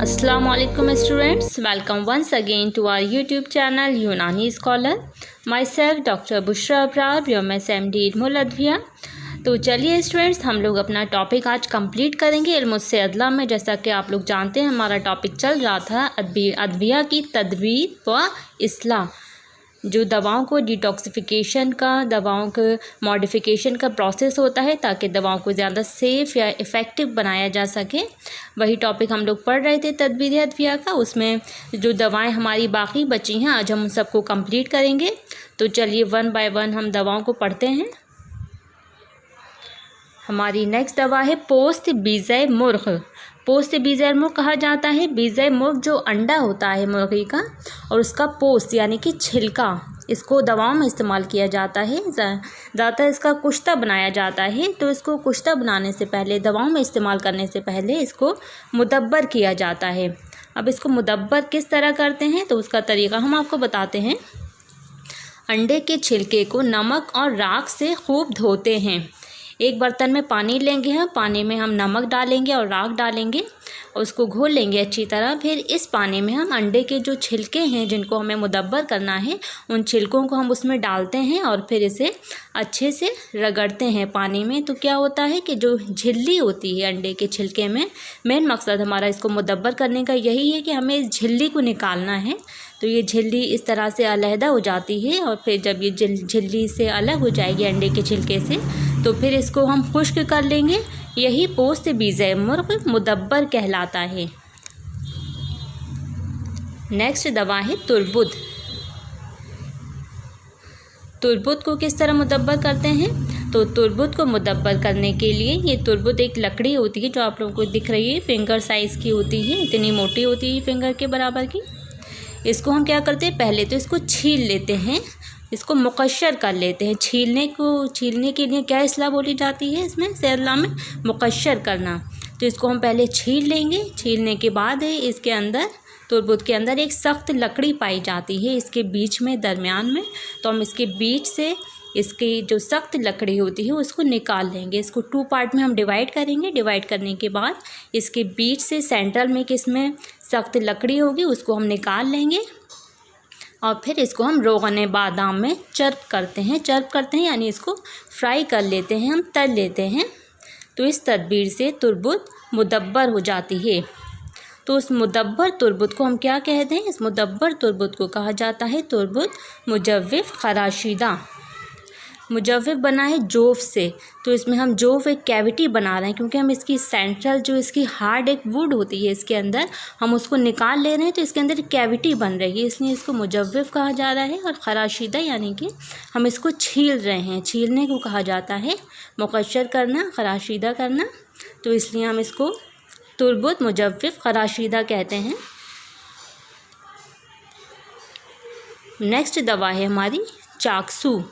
Assalamualaikum students, welcome once again to our YouTube channel यूनानी scholar. myself doctor Bushra Abrar, MSMD इल्मुल अदविया। तो चलिए students, हम लोग अपना टॉपिक आज कंप्लीट करेंगे इल्मुस्से अदला में। जैसा कि आप लोग जानते हैं, हमारा टॉपिक चल रहा था अदविया की तदवीर व इस्लाह, जो दवाओं को डिटॉक्सिफिकेशन का, दवाओं के मॉडिफिकेशन का प्रोसेस होता है ताकि दवाओं को ज़्यादा सेफ़ या इफ़ेक्टिव बनाया जा सके। वही टॉपिक हम लोग पढ़ रहे थे तदवीर अदविया का। उसमें जो दवाएं हमारी बाकी बची हैं, आज हम सबको कंप्लीट करेंगे। तो चलिए वन बाय वन हम दवाओं को पढ़ते हैं। हमारी नेक्स्ट दवा है पोस्त बीज़े मुर्ग़। पोस्त बीज़े मुर्ग़ कहा जाता है। बीज़े मुर्ग़ जो अंडा होता है मुर्गी का, और उसका पोस्त यानी कि छिलका, इसको दवाओं में इस्तेमाल किया जाता है। ज़्यादातर इसका कुश्ता बनाया जाता है। तो इसको कुश्ता बनाने से पहले, दवाओं में इस्तेमाल करने से पहले इसको मुदब्बर किया जाता है। अब इसको मुदब्बर किस तरह करते हैं, तो उसका तरीका हम आपको बताते हैं। अंडे के छिलके को नमक और राख से खूब धोते हैं। एक बर्तन में पानी लेंगे हम, पानी में हम नमक डालेंगे और राख डालेंगे और उसको घोल लेंगे अच्छी तरह। फिर इस पानी में हम अंडे के जो छिलके हैं, जिनको हमें मुदब्बर करना है, उन छिलकों को हम उसमें डालते हैं और फिर इसे अच्छे से रगड़ते हैं पानी में। तो क्या होता है कि जो झिल्ली होती है अंडे के छिलके में, मेन मकसद हमारा इसको मुदब्बर करने का यही है कि हमें इस झिल्ली को निकालना है। तो ये झिल्ली इस तरह से अलहदा हो जाती है और फिर जब ये झिल्ली से अलग हो जाएगी अंडे के छिलके से, तो फिर इसको हम खुश्क कर लेंगे। यही पोस्त बीज़े मुर्ग़ मुदब्बर कहलाता है। नेक्स्ट दवा है तुरबुद। तुरबुद को किस तरह मुदब्बर करते हैं, तो तुरबुद को मुदब्बर करने के लिए, ये तुरबुद एक लकड़ी होती है जो आप लोगों को दिख रही है, फिंगर साइज़ की होती है, इतनी मोटी होती है फिंगर के बराबर की। इसको हम क्या करते हैं, पहले तो इसको छील लेते हैं, इसको मुकश्शर कर लेते हैं। छीलने के लिए क्या इस्लाह बोली जाती है इसमें सेअदला में, मुकश्शर करना। तो इसको हम पहले छील लेंगे। छीलने के बाद इसके अंदर, तुरबुद के अंदर एक सख्त लकड़ी पाई जाती है इसके बीच में, दरमियान में। तो हम इसके बीच से इसकी जो सख्त लकड़ी होती है उसको निकाल लेंगे। इसको 2 पार्ट में हम डिवाइड करेंगे। डिवाइड करने के बाद इसके बीच से सेंट्रल में किसमें सख्त लकड़ी होगी, उसको हम निकाल लेंगे और फिर इसको हम रोगन बादाम में चर्प करते हैं यानी इसको फ्राई कर लेते हैं, हम तल लेते हैं। तो इस तदबीर से तुरबुद मुदब्बर हो जाती है। तो उस मुदब्बर तुरबुद को हम क्या कहते हैं, इस मुदब्बर तुरबुद को कहा जाता है तुरबुद मुजव्विफ़ खराशीदा। मुजव्विफ़ बना है जोफ़ से, तो इसमें हम जोफ़ एक कैविटी बना रहे हैं, क्योंकि हम इसकी सेंट्रल जो इसकी हार्ड एक वुड होती है इसके अंदर, हम उसको निकाल ले रहे हैं। तो इसके अंदर कैविटी बन रही है, इसलिए इसको मुजव्विफ़ कहा जा रहा है। और खराशीदा यानी कि हम इसको छील रहे हैं, छीलने को कहा जाता है। मुकश्शर करना, खराशीदा करना, तो इसलिए हम इसको तुरबुद मुजव्विफ़ खराशीदा कहते हैं। नेक्स्ट दवा है हमारी चाकसू।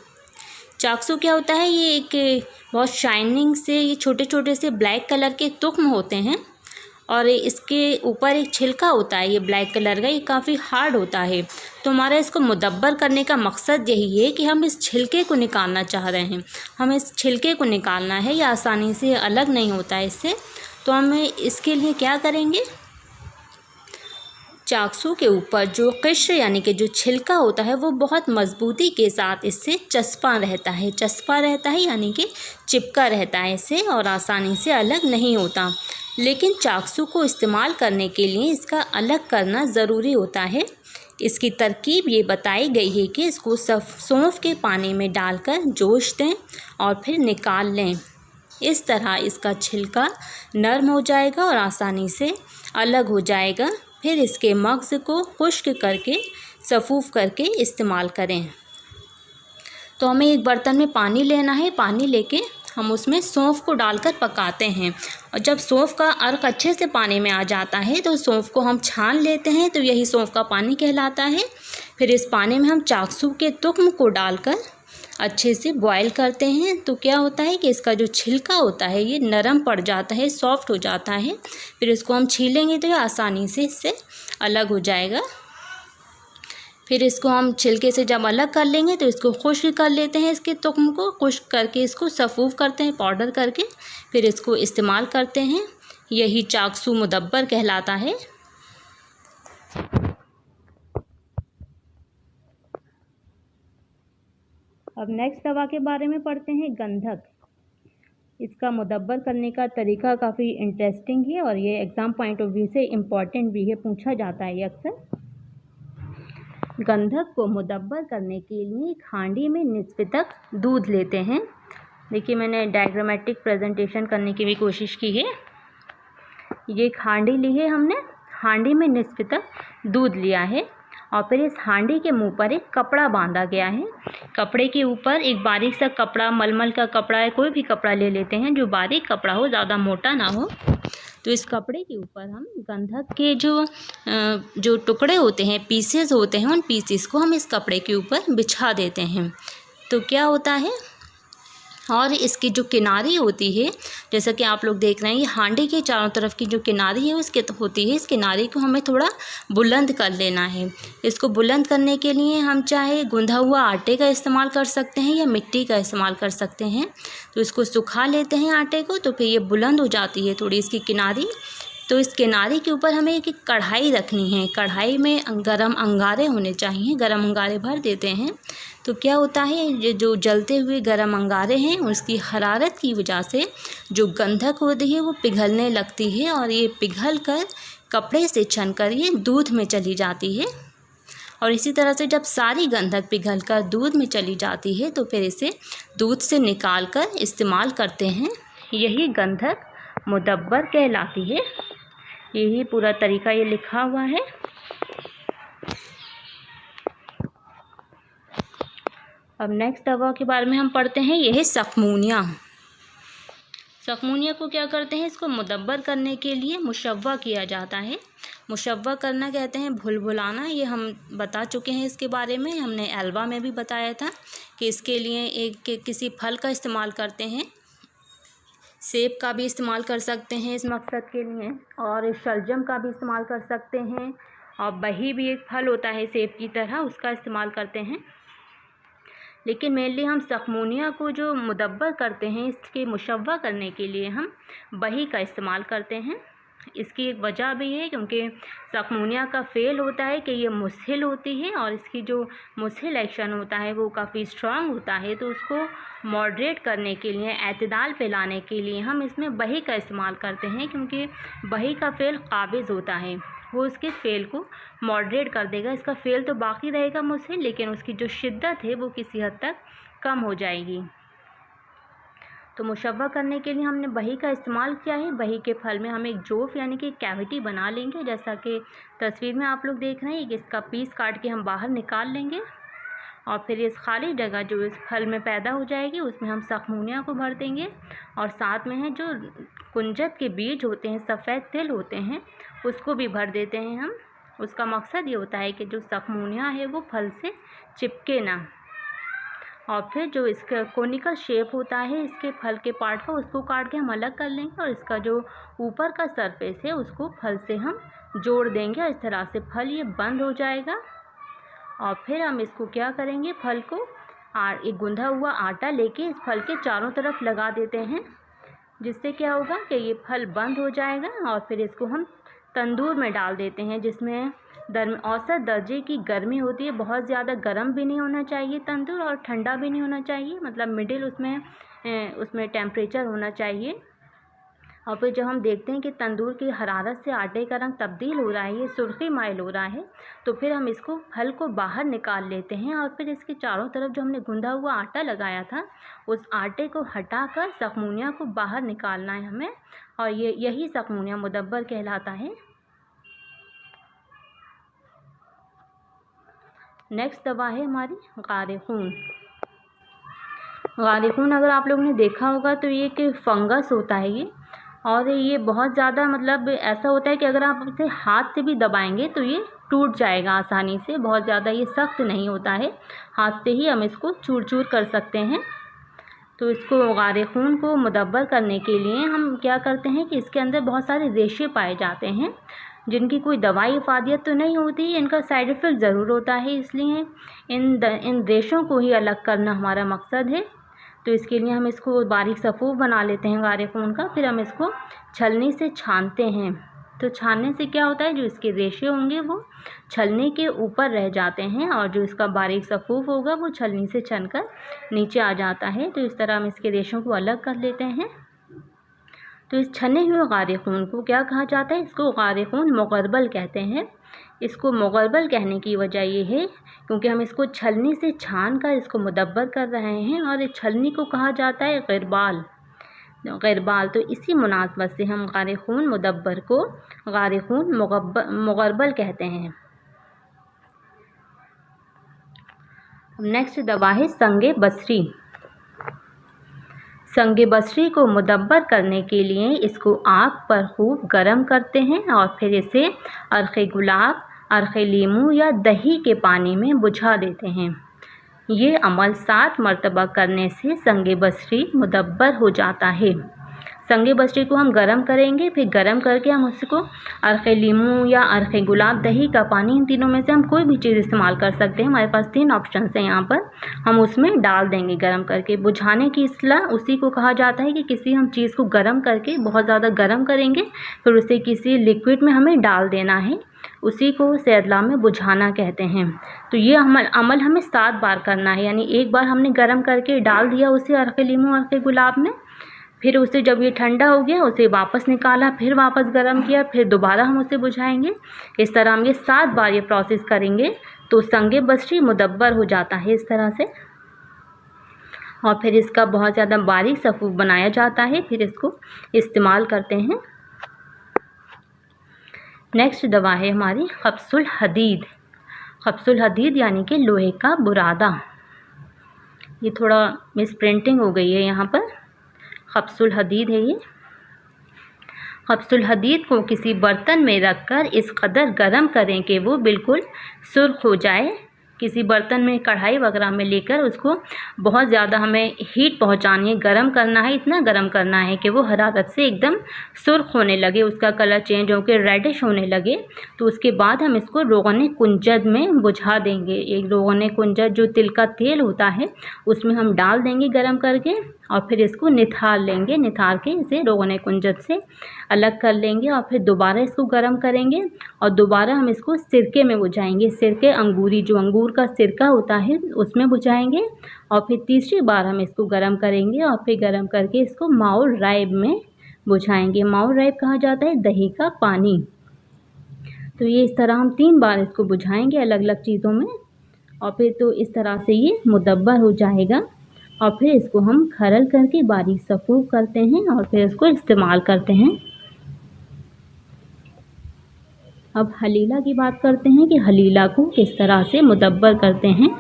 चाकसू क्या होता है, ये एक बहुत शाइनिंग से, ये छोटे छोटे से ब्लैक कलर के तुख्म होते हैं और इसके ऊपर एक छिलका होता है, ये ब्लैक कलर का, ये काफ़ी हार्ड होता है। तो हमारा इसको मुदब्बर करने का मकसद यही है कि हम इस छिलके को निकालना चाह रहे हैं, हमें इस छिलके को निकालना है। ये आसानी से अलग नहीं होता है इससे। तो हमें इसके लिए क्या करेंगे, चाकसू के ऊपर जो क़िश्र यानी कि जो छिलका होता है, वो बहुत मज़बूती के साथ इससे चस्पा रहता है यानी कि चिपका रहता है इससे और आसानी से अलग नहीं होता। लेकिन चाकसू को इस्तेमाल करने के लिए इसका अलग करना ज़रूरी होता है। इसकी तरकीब ये बताई गई है कि इसको सौंफ के पानी में डालकर जोश दें और फिर निकाल लें। इस तरह इसका छिलका नरम हो जाएगा और आसानी से अलग हो जाएगा। फिर इसके मग़ज़ को खुश्क करके सफ़ूफ़ करके इस्तेमाल करें। तो हमें एक बर्तन में पानी लेना है, पानी लेके हम उसमें सौंफ को डालकर पकाते हैं और जब सौंफ का अर्क अच्छे से पानी में आ जाता है तो सौंफ को हम छान लेते हैं। तो यही सौंफ का पानी कहलाता है। फिर इस पानी में हम चाकसू के तुख्म को डालकर अच्छे से बॉयल करते हैं। तो क्या होता है कि इसका जो छिलका होता है ये नरम पड़ जाता है, सॉफ्ट हो जाता है। फिर इसको हम छीलेंगे तो ये आसानी से इससे अलग हो जाएगा। फिर इसको हम छिलके से जब अलग कर लेंगे तो इसको खुश्क कर लेते हैं, इसके तुख्म को खुश्क करके इसको सफ़ूफ़ करते हैं पाउडर करके, फिर इसको इस्तेमाल करते हैं। यही चाकसू मुदब्बर कहलाता है। अब नेक्स्ट दवा के बारे में पढ़ते हैं, गंधक। इसका मुदब्बर करने का तरीका काफ़ी इंटरेस्टिंग है और ये एग्ज़ाम पॉइंट ऑफ व्यू से इम्पॉर्टेंट भी है, पूछा जाता है ये अक्सर। गंधक को मुदब्बर करने के लिए एक हांडी में निस्फ तक दूध लेते हैं। देखिए मैंने डायग्रामेटिक प्रेजेंटेशन करने की भी कोशिश की है। ये एक हांडी ली है हमने, हांडी में निस्फ तक दूध लिया है और फिर इस हांडी के मुंह पर एक कपड़ा बांधा गया है। कपड़े के ऊपर एक बारीक सा कपड़ा, मलमल का कपड़ा है, कोई भी कपड़ा ले लेते हैं जो बारीक कपड़ा हो, ज़्यादा मोटा ना हो। तो इस कपड़े के ऊपर हम गंधक के जो टुकड़े होते हैं, पीसेस होते हैं, उन पीसेस को हम इस कपड़े के ऊपर बिछा देते हैं। तो क्या होता है, और इसकी जो किनारी होती है, जैसा कि आप लोग देख रहे हैं, ये हांडी के चारों तरफ की जो किनारी है उसके होती है, इस किनारी को हमें थोड़ा बुलंद कर लेना है। इसको बुलंद करने के लिए हम चाहे गूंधा हुआ आटे का इस्तेमाल कर सकते हैं या मिट्टी का इस्तेमाल कर सकते हैं। तो इसको सुखा लेते हैं आटे को, तो फिर ये बुलंद हो जाती है थोड़ी इसकी किनारी। तो इस किनारी के ऊपर हमें एक कढ़ाई रखनी है। कढ़ाई में गरम अंगारे होने चाहिए, गरम अंगारे भर देते हैं। तो क्या होता है, ये जो जलते हुए गरम अंगारे हैं उसकी हरारत की वजह से जो गंधक होती है वो पिघलने लगती है और ये पिघल कर कपड़े से छनकर ये दूध में चली जाती है। और इसी तरह से जब सारी गंधक पिघल कर दूध में चली जाती है तो फिर इसे दूध से निकाल कर इस्तेमाल करते हैं। यही गंधक मुदब्बर कहलाती है। यही पूरा तरीका ये लिखा हुआ है। अब नेक्स्ट दवा के बारे में हम पढ़ते हैं, यह है सखमूनिया। सखमूनिया को क्या करते हैं, इसको मुदब्बर करने के लिए मुशव्वा किया जाता है। मुशव्वा करना कहते हैं भुलभुलाना, ये हम बता चुके हैं इसके बारे में, हमने एल्वा में भी बताया था कि इसके लिए किसी फल का इस्तेमाल करते हैं। सेब का भी इस्तेमाल कर सकते हैं इस मकसद के लिए, और शलजम का भी इस्तेमाल कर सकते हैं, और बही भी एक फल होता है सेब की तरह, उसका इस्तेमाल करते हैं। लेकिन मेनली हम सखमूनिया को जो मुदब्बर करते हैं, इसके मुशव्वा करने के लिए हम बही का इस्तेमाल करते हैं। इसकी एक वजह भी है क्योंकि सखमूनिया का फ़ेल होता है कि ये मुस्हिल होती है और इसकी जो मुस्हिल एक्शन होता है वो काफ़ी स्ट्रांग होता है। तो उसको मॉडरेट करने के लिए, एतदाल पे लाने के लिए हम इसमें बही का इस्तेमाल करते हैं, क्योंकि बही का फ़ेल काबिज़ होता है, वो उसके फ़ेल को मॉडरेट कर देगा। इसका फ़ेल तो बाकी रहेगा मुस्हिल, लेकिन उसकी जो शिद्दत है वो किसी हद तक कम हो जाएगी। तो मुशव्वा करने के लिए हमने बही का इस्तेमाल किया है। बही के फल में हम एक जोफ़ यानी कि कैविटी बना लेंगे, जैसा कि तस्वीर में आप लोग देख रहे हैं। इसका पीस काट के हम बाहर निकाल लेंगे और फिर इस खाली जगह जो इस फल में पैदा हो जाएगी उसमें हम सखमूनिया को भर देंगे, और साथ में है जो कुंजत के बीज होते हैं, सफ़ेद तिल होते हैं, उसको भी भर देते हैं हम। उसका मकसद ये होता है कि जो सखमूनिया है वो फल से चिपके ना। और फिर जो इसका कोनिकल शेप होता है इसके फल के पार्ट का, उसको काट के हम अलग कर लेंगे, और इसका जो ऊपर का सरफेस है उसको फल से हम जोड़ देंगे। इस तरह से फल ये बंद हो जाएगा। और फिर हम इसको क्या करेंगे, फल को एक गूंधा हुआ आटा लेके इस फल के चारों तरफ लगा देते हैं, जिससे क्या होगा कि ये फल बंद हो जाएगा। और फिर इसको हम तंदूर में डाल देते हैं, जिसमें औसत दर्जे की गर्मी होती है। बहुत ज़्यादा गर्म भी नहीं होना चाहिए तंदूर, और ठंडा भी नहीं होना चाहिए, मतलब मिडिल उसमें टेम्परेचर होना चाहिए। और फिर जब हम देखते हैं कि तंदूर की हरारत से आटे का रंग तब्दील हो रहा है, ये सुर्खी माइल हो रहा है, तो फिर हम इसको फल को बाहर निकाल लेते हैं। और फिर इसके चारों तरफ जो हमने गूंधा हुआ आटा लगाया था उस आटे को हटाकर सखमूनिया को बाहर निकालना है हमें, और यही सखमूनिया मुदब्बर कहलाता है। नेक्स्ट दवा है हमारी गारे खून। गारे खून अगर आप लोगों ने देखा होगा तो ये एक फंगस होता है ये, और ये बहुत ज़्यादा मतलब ऐसा होता है कि अगर आप इसे हाथ से भी दबाएंगे तो ये टूट जाएगा आसानी से। बहुत ज़्यादा ये सख्त नहीं होता है, हाथ से ही हम इसको चूर चूर कर सकते हैं। तो इसको गारे खून को मुदब्बर करने के लिए हम क्या करते हैं कि इसके अंदर बहुत सारे रेशे पाए जाते हैं, जिनकी कोई दवाई इफ़ादियत तो नहीं होती, इनका साइड इफ़ेक्ट ज़रूर होता है। इसलिए इन रेशों को ही अलग करना हमारा मकसद है। तो इसके लिए हम इसको बारीक सफ़ूफ बना लेते हैं गारे खून का, फिर हम इसको छलनी से छानते हैं। तो छानने से क्या होता है, जो इसके रेशे होंगे वो छलनी के ऊपर रह जाते हैं और जो इसका बारीक सा फूफ होगा वो छलनी से छनकर नीचे आ जाता है। तो इस तरह हम इसके रेशों को अलग कर लेते हैं। तो इस छने हुए गारे खून को क्या कहा जाता है, इसको गारे खून मुगरबल कहते हैं। इसको मुगरबल कहने की वजह ये है क्योंकि हम इसको छलनी से छान कर इसको मुदब्बर कर रहे हैं और इस छलनी को कहा जाता है गिरबाल। तो इसी मुनासबत से हम गारे खून मुदब्बर को गारे खून मुगरबल कहते हैं। नेक्स्ट दवा है संगे बसरी। संगे बसरी को मुदब्बर करने के लिए इसको आग पर खूब गर्म करते हैं और फिर इसे अर्क़े गुलाब, अर्क़े लीमू या दही के पानी में बुझा देते हैं। ये अमल 7 मरतबा करने से संगे बसरी मुदब्बर हो जाता है। संगे बसरी को हम गर्म करेंगे, फिर गर्म करके हम उसको अर्क़े लीमू या अर्क़े गुलाब, दही का पानी, इन तीनों में से हम कोई भी चीज़ इस्तेमाल कर सकते हैं। हमारे पास 3 ऑप्शन हैं यहाँ पर, हम उसमें डाल देंगे गर्म करके। बुझाने की इस्तेलाह उसी को कहा जाता है कि किसी हम चीज़ को गर्म करके बहुत ज़्यादा गर्म करेंगे, फिर उसे किसी लिक्विड में हमें डाल देना है, उसी को सेहतला में बुझाना कहते हैं। तो ये अमल हमें 7 बार करना है, यानी एक बार हमने गर्म करके डाल दिया उसे अर्क़े लीमू, अर्क़े गुलाब में, फिर उसे जब ये ठंडा हो गया उसे वापस निकाला, फिर वापस गर्म किया, फिर दोबारा हम उसे बुझाएंगे। इस तरह हम ये 7 बार ये प्रोसेस करेंगे तो संगे बसरी मुदब्बर हो जाता है इस तरह से। और फिर इसका बहुत ज़्यादा बारीक सफ़ूफ बनाया जाता है, फिर इसको इस्तेमाल करते हैं। नेक्स्ट दवा है हमारी क़ब्सुल हदीद। क़ब्सुल हदीद यानी कि लोहे का बुरादा। ये थोड़ा मिस प्रिंटिंग हो गई है यहाँ पर, क़ब्सुल हदीद है ये। क़ब्सुल हदीद को किसी बर्तन में रखकर इस कदर गर्म करें कि वो बिल्कुल सुर्ख हो जाए। किसी बर्तन में, कढ़ाई वगैरह में लेकर उसको बहुत ज़्यादा हमें हीट पहुंचानी है, गर्म करना है, इतना गर्म करना है कि वो हरारत से एकदम सुर्ख होने लगे, उसका कलर चेंज होकर रेडिश होने लगे। तो उसके बाद हम इसको रोग़न कुंजद में बुझा देंगे। एक रोग़न कुंजद जो तिल का तेल होता है उसमें हम डाल देंगे गर्म करके और फिर इसको निथार लेंगे। निथार के इसे रोग़न कुंजद से अलग कर लेंगे और फिर दोबारा इसको गर्म करेंगे और दोबारा हम इसको सिरके में बुझाएंगे। सिरके अंगूरी, जो अंगूर का सिरका होता है उसमें बुझाएंगे और फिर तीसरी बार हम इसको गर्म करेंगे और फिर गर्म करके इसको माउल राइब में बुझाएंगे। माउल राइब कहा जाता है दही का पानी। तो ये इस तरह हम 3 बार इसको बुझाएंगे अलग अलग चीज़ों में और फिर तो इस तरह से ये मुदब्बर हो जाएगा। और फिर इसको हम खरल करके बारीक सफ़ूफ करते हैं और फिर इसको इस्तेमाल करते हैं। अब हलीला की बात करते हैं कि हलीला को किस तरह से मुदब्बर करते हैं।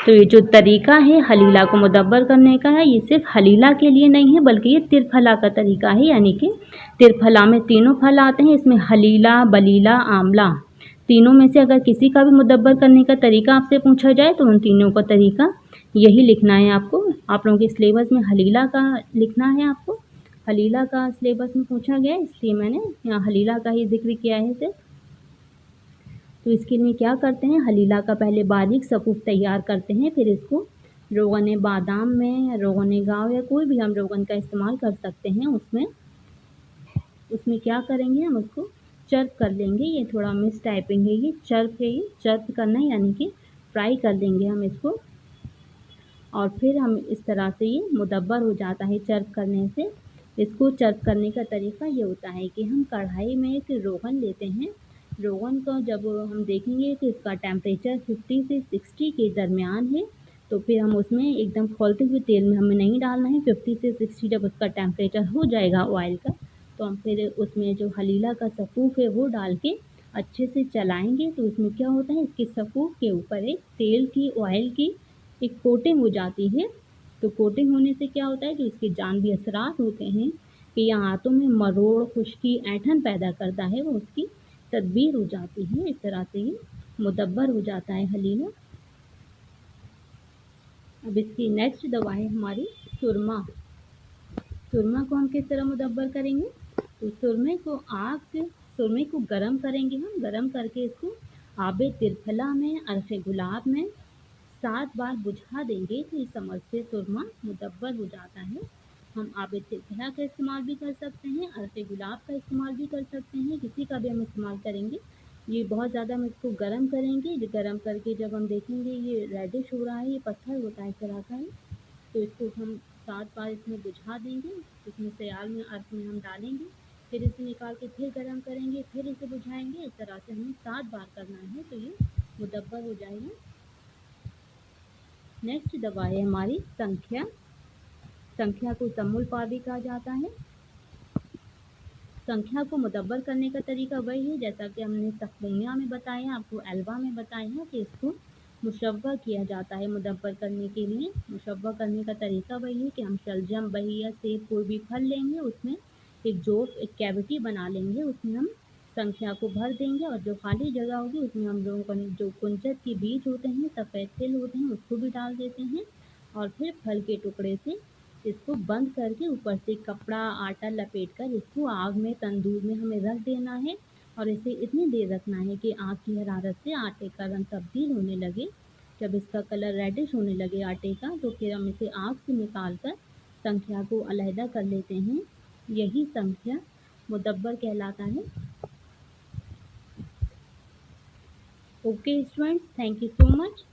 तो ये जो तरीका है हलीला को मुदब्बर करने का है, ये सिर्फ हलीला के लिए नहीं है बल्कि ये तिरफला का तरीका है। यानी कि तिरफला में 3 फल आते हैं, इसमें हलीला, बलीला, आमला, तीनों में से अगर किसी का भी मुदब्बर करने का तरीका आपसे पूछा जाए तो उन तीनों का तरीका यही लिखना है आपको। आप लोगों के सिलेबस में हलीला का लिखना है आपको। हलीला का सिलेबस में पूछा गया है इसलिए मैंने यहाँ हलीला का ही जिक्र किया है सिर्फ। तो इसके लिए क्या करते हैं, हलीला का पहले बारीक सफ़ूफ तैयार करते हैं, फिर इसको रोग़न बादाम में, रोग़न गाँव या कोई भी हम रोग़न का इस्तेमाल कर सकते हैं, उसमें क्या करेंगे, हम उसको चर्प कर लेंगे। ये थोड़ा मिस टाइपिंग है, ये चर्प है, ये चर्प करना है यानी कि फ्राई कर देंगे हम इसको और फिर हम इस तरह से ये मुदब्बर हो जाता है चर्प करने से। इसको चर्प करने का तरीका ये होता है कि हम कढ़ाई में एक रोग़न लेते हैं। रोग़न को जब हम देखेंगे कि इसका टेम्परेचर 50 से 60 के दरमियान है तो फिर हम उसमें एकदम खौलते हुए तेल में हमें नहीं डालना है। 50 से 60 जब उसका टेम्परेचर हो जाएगा ऑयल का तो हम फिर उसमें जो हलीला का सफ़ूफ है वो डाल के अच्छे से चलाएँगे। तो उसमें क्या होता है, इसके सफ़ूफ के ऊपर एक तेल की, ऑयल की एक कोटिंग हो जाती है। तो कोटिंग होने से क्या होता है कि इसके जानवी असरात होते हैं कि यह हाथों में मरोड़, खुश्की, ऐंठन पैदा करता है, वो उसकी तदबीर हो जाती है। इस तरह से ये मुदब्बर हो जाता है हलीला। अब इसकी नेक्स्ट दवा है हमारी सुरमा। सुरमा को हम किस तरह मुदब्बर करेंगे, तो सुरमे को गर्म करेंगे हम। गर्म करके इसको आबे तिरफला में, अर्क़े गुलाब में 7 बार बुझा देंगे तो इस अमल से सुरमा मुदब्बर हो जाता है। हम आबिद तिलहरा का इस्तेमाल भी कर सकते हैं, अर्क़ गुलाब का इस्तेमाल भी कर सकते हैं, किसी का भी हम इस्तेमाल करेंगे। ये बहुत ज़्यादा हम इसको गर्म करेंगे, गर्म करके जब हम देखेंगे ये रेडिश हो रहा है, ये पत्थर होता है इस तरह का है, तो इसको हम 7 बार इसमें बुझा देंगे। इसमें सयाल में अर्क़ में हम डालेंगे, फिर इसे निकाल के फिर गर्म करेंगे, फिर इसे बुझाएंगे। इस तरह से हमें 7 बार करना है, तो ये मुदब्बर हो जाएगा। नेक्स्ट दवा है हमारी संख्या। संख्या को तमुल पावी कहा जाता है। संख्या को मुदब्बर करने का तरीका वही है जैसा कि हमने तक़वीमिया में बताया, आपको एल्वा में बताया कि इसको मुशव्वा किया जाता है मुदब्बर करने के लिए। मुशव्वा करने का तरीका वही है कि हम शलजम, बही या सेब कोई भी फल लेंगे, उसमें एक कैविटी बना लेंगे, उसमें हम संख्या को भर देंगे और जो खाली जगह होगी उसमें हम लोगों को जो कुंजत के बीज होते हैं, सफ़ेद तिल होते हैं, उसको भी डाल देते हैं और फिर फल के टुकड़े से इसको बंद करके ऊपर से कपड़ा, आटा लपेट कर इसको आग में, तंदूर में हमें रख देना है और इसे इतनी देर रखना है कि आग की हरारत से आटे का रंग तब्दील होने लगे। जब इसका कलर रेडिश होने लगे आटे का, तो फिर हम इसे आग से निकाल कर संख्या को अलहदा कर लेते हैं। यही संख्या मुदब्बर कहलाता है। Okay students, thank you so much.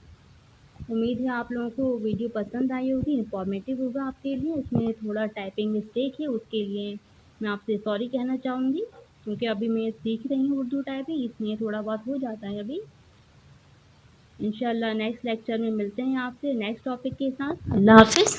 उम्मीद है आप लोगों को वीडियो पसंद आई होगी, इंफॉर्मेटिव होगा आपके लिए। इसमें थोड़ा टाइपिंग मिस्टेक है, उसके लिए मैं आपसे सॉरी कहना चाहूँगी, क्योंकि अभी मैं सीख रही हूँ उर्दू टाइपिंग, इसलिए थोड़ा बहुत हो जाता है अभी। इंशाल्लाह नेक्स्ट लेक्चर में मिलते हैं आपसे नेक्स्ट टॉपिक के साथ। अल्लाह हाफ़िज़।